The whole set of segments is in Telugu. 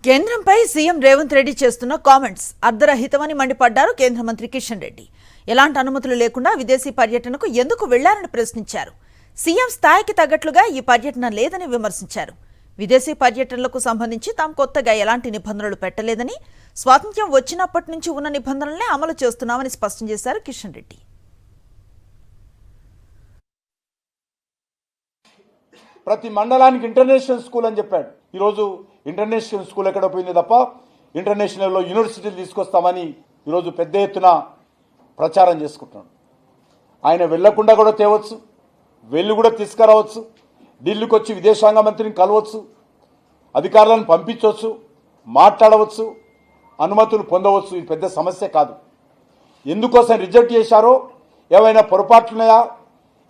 కేంద్రంపై సీఎం రేవంత్ రెడ్డి చేస్తున్న కామెంట్స్ అర్ధరహితమని మండిపడ్డారు కేంద్ర మంత్రి కిషన్ రెడ్డి. ఎలాంటి అనుమతులు లేకుండా విదేశీ పర్యటనకు ఎందుకు వెళ్లారని ప్రశ్నించారు. సీఎం స్థాయికి తగ్గట్లుగా ఈ పర్యటన లేదని విమర్శించారు. విదేశీ పర్యటనలకు సంబంధించి తాము కొత్తగా ఎలాంటి నిబంధనలు పెట్టలేదని, స్వాతంత్ర్యం వచ్చినప్పటి నుంచి ఉన్న నిబంధనలనే అమలు చేస్తున్నామని స్పష్టం చేశారు కిషన్ రెడ్డి. ప్రతి మండలానికి ఇంటర్నేషనల్ స్కూల్ అని చెప్పాడు. ఈరోజు ఇంటర్నేషనల్ స్కూల్ ఎక్కడ పోయింది తప్ప ఇంటర్నేషనల్లో యూనివర్సిటీలు తీసుకొస్తామని ఈరోజు పెద్ద ఎత్తున ప్రచారం చేసుకుంటున్నాడు. ఆయన వెళ్లకుండా కూడా తేవచ్చు, వెళ్ళి కూడా తీసుకురావచ్చు, ఢిల్లీకి వచ్చి విదేశాంగ మంత్రిని కలవచ్చు, అధికారులను పంపించవచ్చు, మాట్లాడవచ్చు, అనుమతులు పొందవచ్చు. ఇది పెద్ద సమస్య కాదు. ఎందుకోసం రిజెక్ట్ చేశారో, ఏమైనా పొరపాట్లున్నాయా,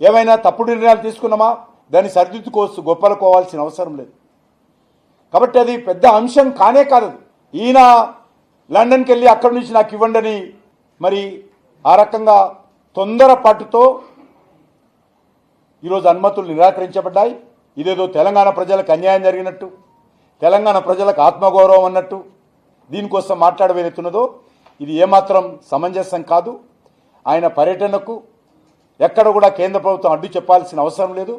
ఏమైనా తప్పుడు నిర్ణయాలు తీసుకున్నామా, దాన్ని సరిదిద్దుకోవచ్చు, గొప్పలుకోవాల్సిన అవసరం లేదు. కాబట్టి అది పెద్ద అంశం కానే కాదు. ఈయన లండన్కి వెళ్ళి అక్కడి నుంచి నాకు ఇవ్వండి మరి ఆ రకంగా తొందరపాటుతో ఈరోజు అనుమతులు నిరాకరించబడ్డాయి. ఇదేదో తెలంగాణ ప్రజలకు అన్యాయం జరిగినట్టు, తెలంగాణ ప్రజలకు ఆత్మగౌరవం అన్నట్టు దీనికోసం మాట్లాడవేతున్నదో ఇది ఏమాత్రం సమంజసం కాదు. ఆయన పర్యటనకు ఎక్కడ కూడా కేంద్ర ప్రభుత్వం అడ్డు చెప్పాల్సిన అవసరం లేదు.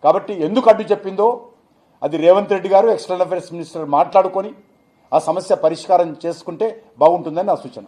కాబట్టి ఎందుకు అడ్డు చెప్పిందో అది రేవంత్ రెడ్డి గారు, ఎక్స్టర్నల్ అఫైర్స్ మినిస్టర్ మాట్లాడుకొని ఆ సమస్య పరిష్కారం చేసుకుంటే బాగుంటుందని నా సూచన.